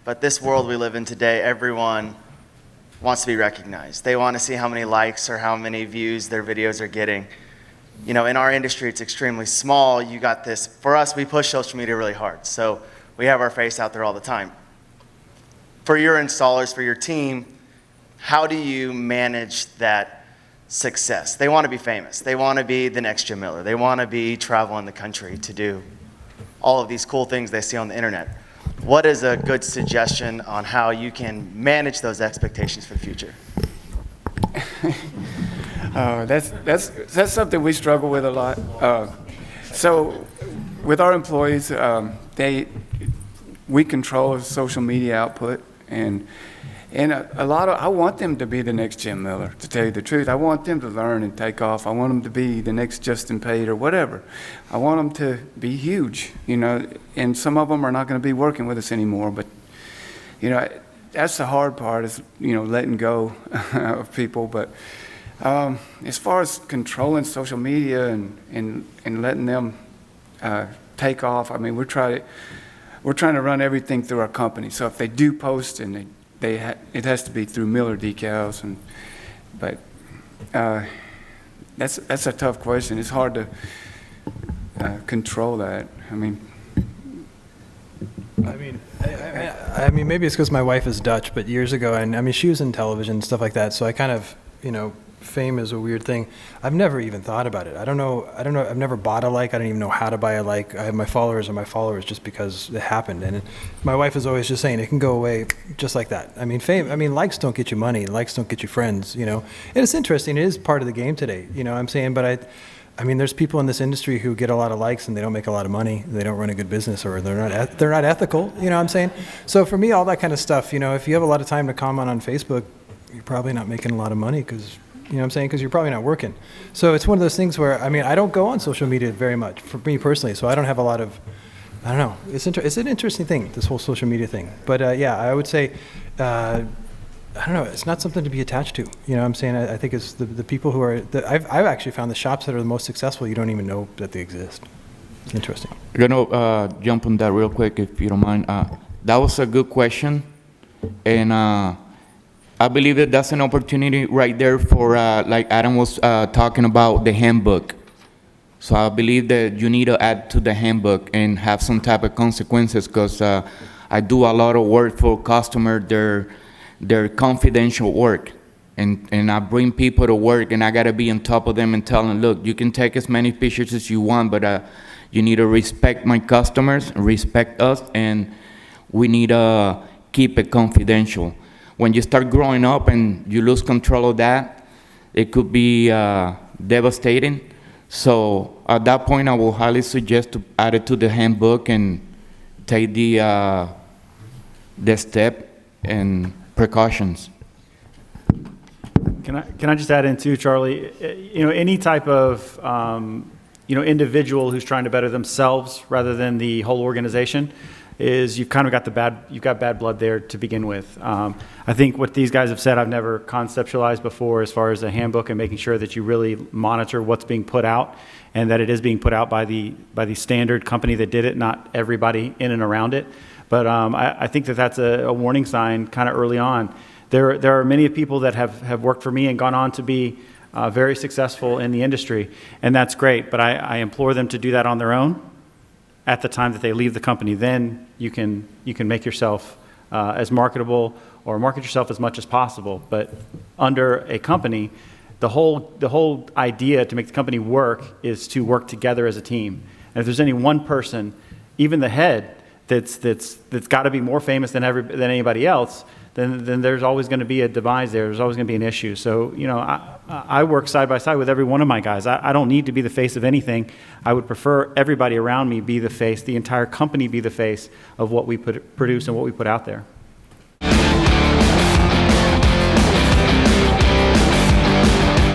But this world we live in today, everyone wants to be recognized. They want to see how many likes or how many views their videos are getting. You know, in our industry, it's extremely small. You got this. For us, we push social media really hard. So we have our face out there all the time. For your installers, for your team, how do you manage that success? They want to be famous. They want to be the next Jim Miller. They want to be traveling the country to do all of these cool things they see on the internet. What is a good suggestion on how you can manage those expectations for the future? That's something we struggle with a lot. So with our employees, we control social media output, and a lot of, I want them to be the next Jim Miller, to tell you the truth. I want them to learn and take off. I want them to be the next Justin Pate or whatever. I want them to be huge, you know, and some of them are not going to be working with us anymore, but, you know, that's the hard part is, you know, letting go of people. But as far as controlling social media and letting them take off, I mean, we're trying to run everything through our company. So if they do post and it has to be through Miller decals, but that's a tough question. It's hard to control that. I mean, maybe it's because my wife is Dutch, but years ago, and I mean, she was in television and stuff like that. So I kind of, you know, fame is a weird thing. I've never even thought about it. I don't know. I've never bought a like. I don't even know how to buy a like. I have my followers and my followers just because it happened. And my wife is always just saying it can go away just like that. I mean, fame. I mean, likes don't get you money. Likes don't get you friends. You know, and it's interesting. It is part of the game today. You know what I'm saying? But I mean, there's people in this industry who get a lot of likes and they don't make a lot of money. They don't run a good business, or they're not ethical. You know what I'm saying? So for me, all that kind of stuff. You know, if you have a lot of time to comment on Facebook, you're probably not making a lot of money because. You know what I'm saying? Because you're probably not working. So it's one of those things where, I mean, I don't go on social media very much, for me personally, so I don't have a lot of, I don't know. It's an interesting thing, this whole social media thing. But yeah, I would say, I don't know, it's not something to be attached to. You know what I'm saying? I think it's the people who are, I've actually found the shops that are the most successful, you don't even know that they exist. It's interesting. I'm going to jump on that real quick, if you don't mind. That was a good question. And I believe that that's an opportunity right there for, like Adam was talking about, the handbook. So I believe that you need to add to the handbook and have some type of consequences, because I do a lot of work for customers, their confidential work. And I bring people to work, and I got to be on top of them and tell them, look, you can take as many pictures as you want, but you need to respect my customers, respect us, and we need to keep it confidential. When you start growing up and you lose control of that, it could be devastating. So at that point, I will highly suggest to add it to the handbook and take the step and precautions. Can I just add in too, Charlie? You know, any type of individual who's trying to better themselves rather than the whole organization, is you've kind of got bad blood there to begin with. I think what these guys have said, I've never conceptualized before, as far as a handbook and making sure that you really monitor what's being put out, and that it is being put out by the standard company that did it, not everybody in and around it. But I think that's a warning sign kind of early on. There are many people that have worked for me and gone on to be very successful in the industry, and that's great. But I implore them to do that on their own at the time that they leave the company. Then you can make yourself as marketable, or market yourself as much as possible. But under a company, the whole idea to make the company work is to work together as a team. And if there's any one person, even the head, that's got to be more famous than anybody else, then there's always going to be a demise there. There's always going to be an issue. So, you know, I work side by side with every one of my guys. I don't need to be the face of anything. I would prefer everybody around me be the face, the entire company be the face of what we produce and what we put out there.